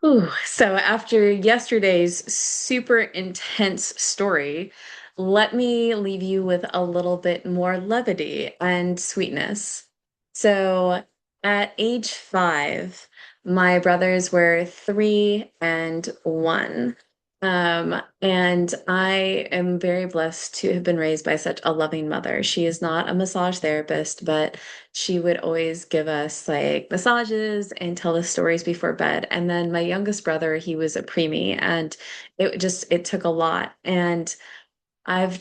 Ooh, so after yesterday's super intense story, let me leave you with a little bit more levity and sweetness. So at age 5, my brothers were 3 and 1. And I am very blessed to have been raised by such a loving mother. She is not a massage therapist, but she would always give us like massages and tell us stories before bed. And then my youngest brother, he was a preemie, and it took a lot. And I've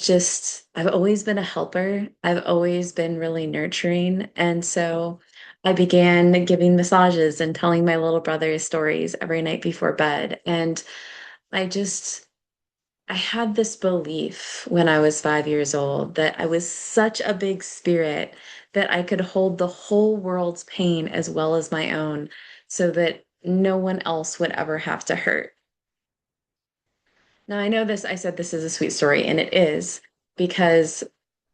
always been a helper. I've always been really nurturing. And so I began giving massages and telling my little brother stories every night before bed. And I just I had this belief when I was 5 years old that I was such a big spirit that I could hold the whole world's pain as well as my own so that no one else would ever have to hurt. Now, I know this, I said this is a sweet story, and it is because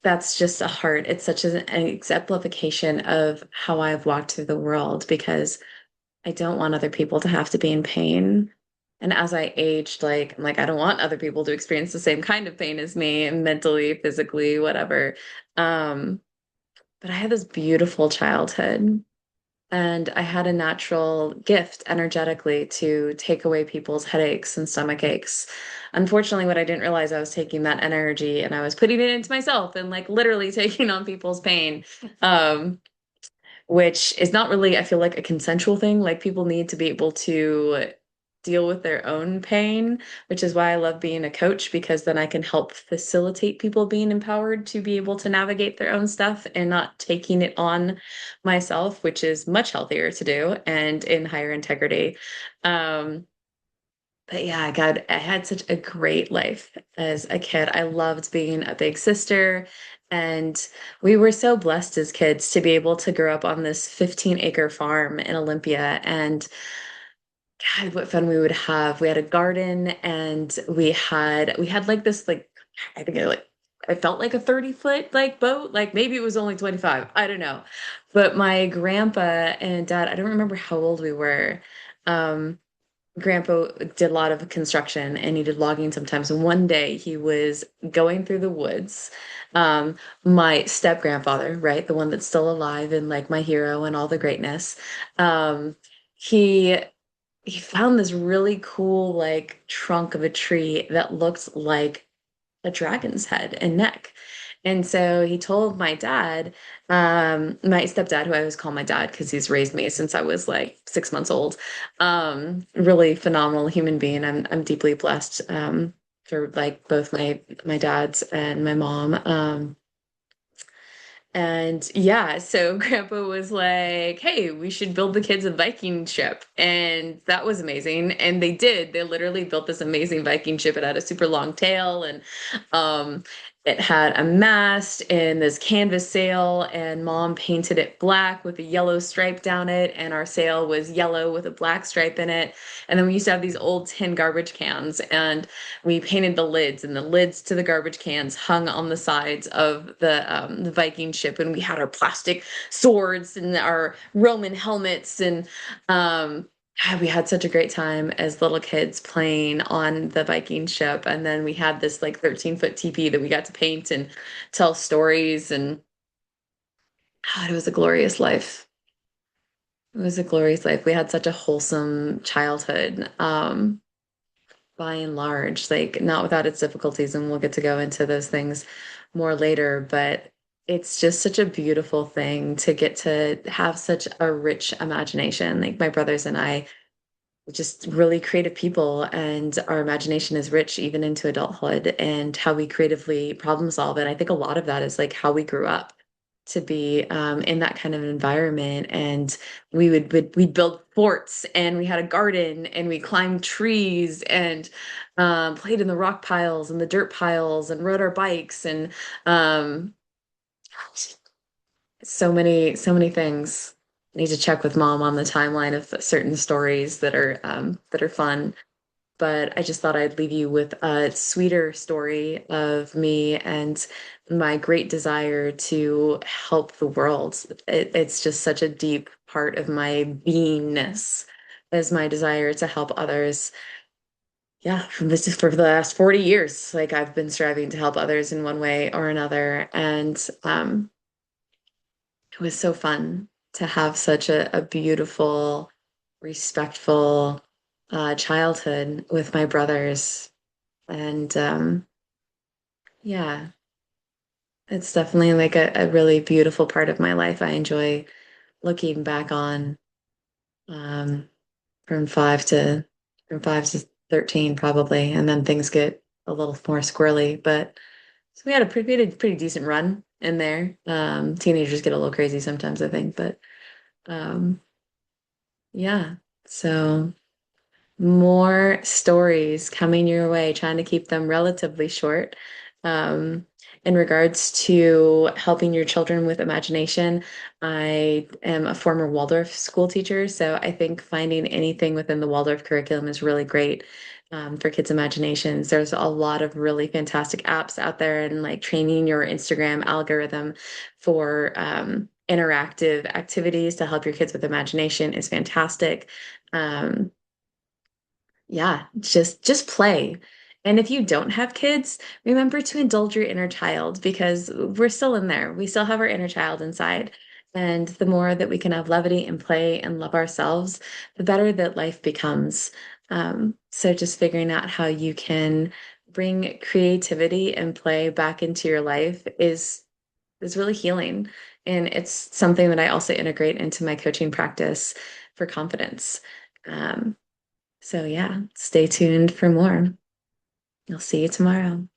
that's just a heart. It's such an exemplification of how I've walked through the world because I don't want other people to have to be in pain. And as I aged, like, I'm like, I don't want other people to experience the same kind of pain as me, mentally, physically, whatever. Um, but I had this beautiful childhood, and I had a natural gift energetically to take away people's headaches and stomach aches. Unfortunately, what I didn't realize, I was taking that energy and I was putting it into myself and like literally taking on people's pain. Um, which is not really, I feel like, a consensual thing. Like people need to be able to deal with their own pain, which is why I love being a coach because then I can help facilitate people being empowered to be able to navigate their own stuff and not taking it on myself, which is much healthier to do and in higher integrity. Um, but yeah, God, I had such a great life as a kid. I loved being a big sister. And we were so blessed as kids to be able to grow up on this 15-acre farm in Olympia. And God, what fun we would have. We had a garden and we had like this like I think it felt like a 30-foot like boat. Like maybe it was only 25. I don't know. But my grandpa and dad, I don't remember how old we were. Um, Grandpa did a lot of construction and he did logging sometimes. And one day he was going through the woods. My step grandfather, right, the one that's still alive and like my hero and all the greatness. He he found this really cool like trunk of a tree that looked like a dragon's head and neck. And so he told my dad, my stepdad, who I always call my dad because he's raised me since I was like 6 months old, really phenomenal human being. I'm deeply blessed for like both my dads and my mom. And yeah, so Grandpa was like, "Hey, we should build the kids a Viking ship." And that was amazing. And they did. They literally built this amazing Viking ship. It had a super long tail and um it had a mast and this canvas sail, and Mom painted it black with a yellow stripe down it, and our sail was yellow with a black stripe in it. And then we used to have these old tin garbage cans, and we painted the lids, and the lids to the garbage cans hung on the sides of the Viking ship, and we had our plastic swords and our Roman helmets, and God, we had such a great time as little kids playing on the Viking ship. And then we had this like 13-foot teepee that we got to paint and tell stories, and God, it was a glorious life. It was a glorious life. We had such a wholesome childhood. By and large, like not without its difficulties, and we'll get to go into those things more later, but it's just such a beautiful thing to get to have such a rich imagination. Like my brothers and I, just really creative people, and our imagination is rich even into adulthood and how we creatively problem solve. And I think a lot of that is like how we grew up to be in that kind of environment. And we'd build forts, and we had a garden, and we climbed trees, and played in the rock piles and the dirt piles, and rode our bikes, and um, so many things. I need to check with Mom on the timeline of certain stories that are fun. But I just thought I'd leave you with a sweeter story of me and my great desire to help the world. It's just such a deep part of my beingness is my desire to help others. Yeah, from this for the last 40 years, like I've been striving to help others in one way or another. And it was so fun to have such a beautiful, respectful childhood with my brothers. And yeah, it's definitely like a really beautiful part of my life. I enjoy looking back on um, from from 5 to 13 probably, and then things get a little more squirrely. But so we had a pretty decent run in there. Teenagers get a little crazy sometimes, I think, but um, yeah. So more stories coming your way, trying to keep them relatively short. Um, in regards to helping your children with imagination, I am a former Waldorf school teacher, so I think finding anything within the Waldorf curriculum is really great. For kids' imaginations, there's a lot of really fantastic apps out there, and like training your Instagram algorithm for interactive activities to help your kids with imagination is fantastic. Um, yeah, just play. And if you don't have kids, remember to indulge your inner child because we're still in there. We still have our inner child inside. And the more that we can have levity and play and love ourselves, the better that life becomes. So just figuring out how you can bring creativity and play back into your life is really healing. And it's something that I also integrate into my coaching practice for confidence. Um, so yeah, stay tuned for more. I'll see you tomorrow.